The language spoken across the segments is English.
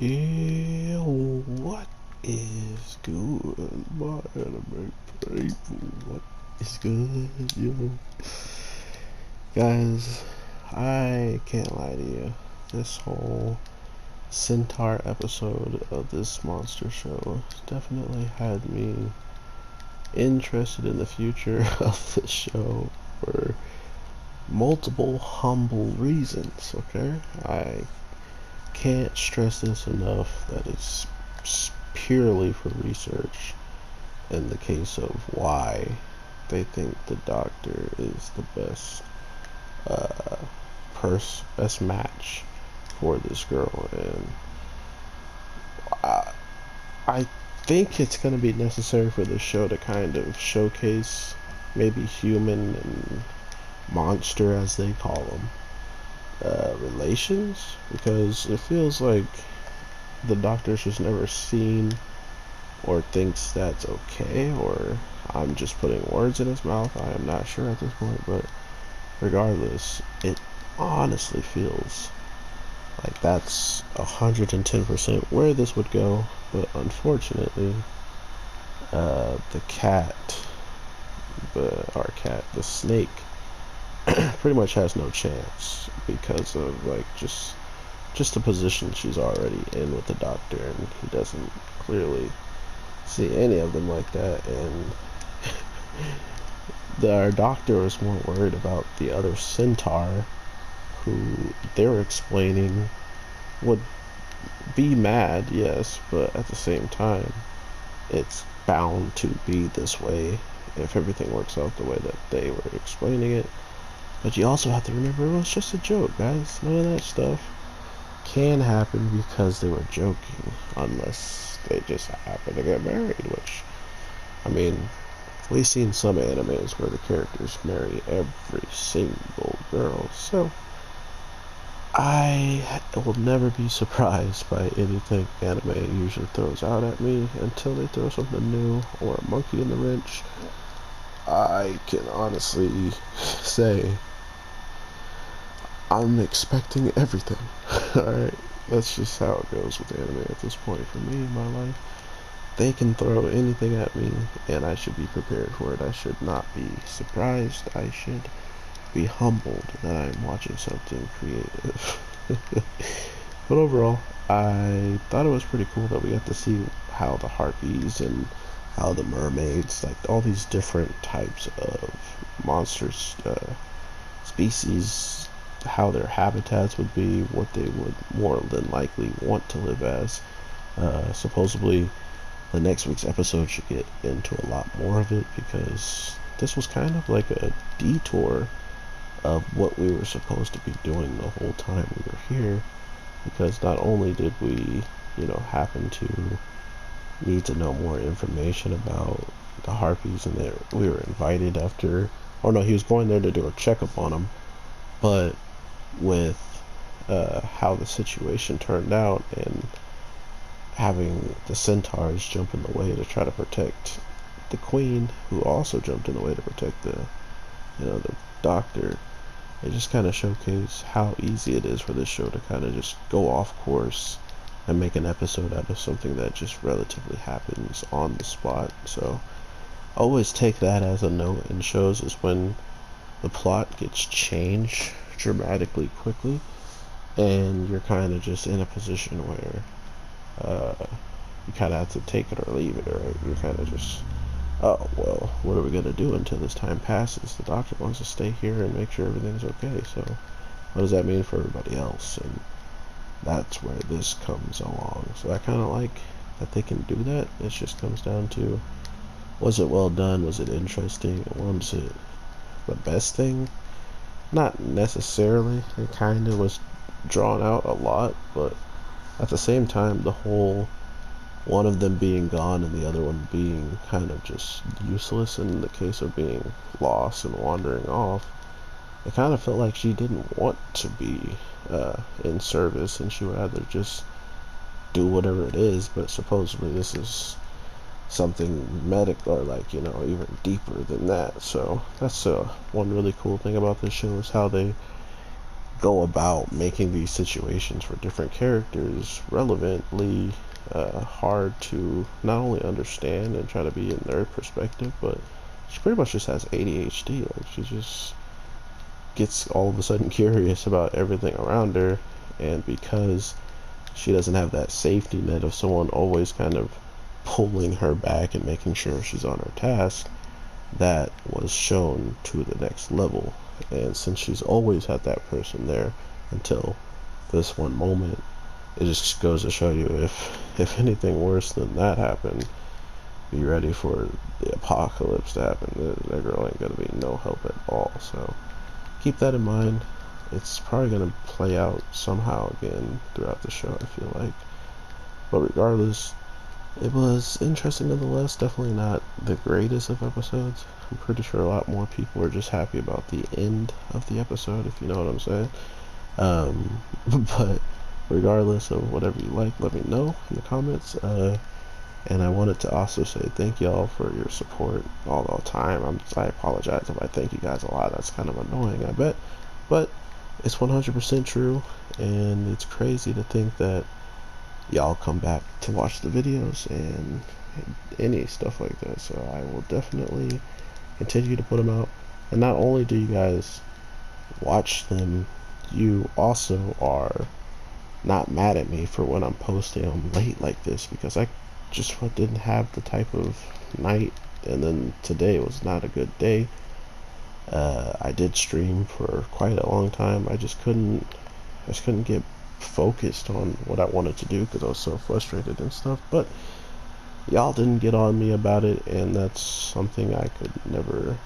Yeah, what is good, my anime people? What is good, yo? Guys, I can't lie to you. This whole Centaur episode of this monster show definitely had me interested in the future of the show for multiple humble reasons, okay? I can't stress this enough that it's purely for research in the case of why they think the doctor is the best uh best match for this girl. And I, I think it's going to be necessary for the show to kind of showcase maybe human and monster, as they call them, relations, because it feels like the doctor's just never seen or thinks that's okay, or I'm just putting words in his mouth. I am not sure at this point, but regardless, it honestly feels like that's 110% where this would go. But unfortunately, the snake, pretty much has no chance because of like just the position she's already in with the doctor, and he doesn't clearly see any of them like that. And our doctor was more worried about the other centaur, who they were explaining would be mad, yes, but at the same time, it's bound to be this way if everything works out the way that they were explaining it. But you also have to remember it was just a joke, guys. None of that stuff can happen because they were joking, unless they just happen to get married, which, I mean, we've seen some animes where the characters marry every single girl, so I will never be surprised by anything anime usually throws out at me until they throw something new or a monkey in the wrench. I can honestly say I'm expecting everything. Alright, that's just how it goes with anime at this point for me in my life. They can throw anything at me, and I should be prepared for it. I should not be surprised. I should be humbled that I'm watching something creative. But overall, I thought it was pretty cool that we got to see how the harpies and how the mermaids, like all these different types of monsters, species, how their habitats would be, what they would more than likely want to live as. Supposedly, the next week's episode should get into a lot more of it, because this was kind of like a detour of what we were supposed to be doing the whole time we were here, because not only did we, happen to need to know more information about the harpies, and that we were invited after, oh no, he was going there to do a checkup on them, but with how the situation turned out, and having the centaurs jump in the way to try to protect the queen, who also jumped in the way to protect the doctor. It just kind of showcased how easy it is for this show to kind of just go off course and make an episode out of something that just relatively happens on the spot. So always take that as a note in shows, is when the plot gets changed dramatically quickly, and you're kind of just in a position where you kind of have to take it or leave it, right? You're kind of just, oh, well, what are we going to do until this time passes? The doctor wants to stay here and make sure everything's okay, so what does that mean for everybody else? And that's where this comes along. So I kind of like that they can do that. It just comes down to, was it well done? Was it interesting? Was it the best thing? Not necessarily. It kind of was drawn out a lot, but at the same time, the whole one of them being gone and the other one being kind of just useless in the case of being lost and wandering off, it kind of felt like she didn't want to be in service, and she would rather just do whatever it is. But supposedly this is something medical, or like, even deeper than that. So that's one really cool thing about this show, is how they go about making these situations for different characters relevantly hard to not only understand and try to be in their perspective, but she pretty much just has ADHD. Like, she just gets all of a sudden curious about everything around her, and because she doesn't have that safety net of someone always kind of pulling her back and making sure she's on her task, that was shown to the next level. And since she's always had that person there until this one moment, it just goes to show you, if anything worse than that happened, be ready for the apocalypse to happen. That girl ain't gonna be no help at all. So keep that in mind. It's probably gonna play out somehow again throughout the show, I feel like. But regardless, it was interesting nonetheless. Definitely not the greatest of episodes. I'm pretty sure a lot more people are just happy about the end of the episode, if you know what I'm saying. But regardless of whatever you like, let me know in the comments. And I wanted to also say thank y'all for your support all the time. I apologize if I thank you guys a lot. That's kind of annoying, I bet. But it's 100% true, and it's crazy to think that y'all come back to watch the videos and any stuff like that. So I will definitely continue to put them out. And not only do you guys watch them, you also are not mad at me for when I'm posting them late like this, because I just didn't have the type of night, and then today was not a good day. I did stream for quite a long time. I just couldn't get focused on what I wanted to do because I was so frustrated and stuff. But y'all didn't get on me about it, and that's something I could never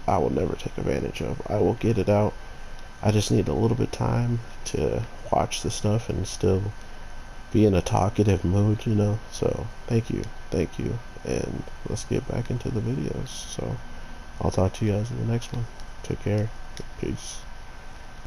I will never take advantage of. I will get it out. I just need a little bit of time to watch the stuff and still be in a talkative mood, you know. So thank you, and let's get back into the videos. So I'll talk to you guys in the next one. Take care. Peace.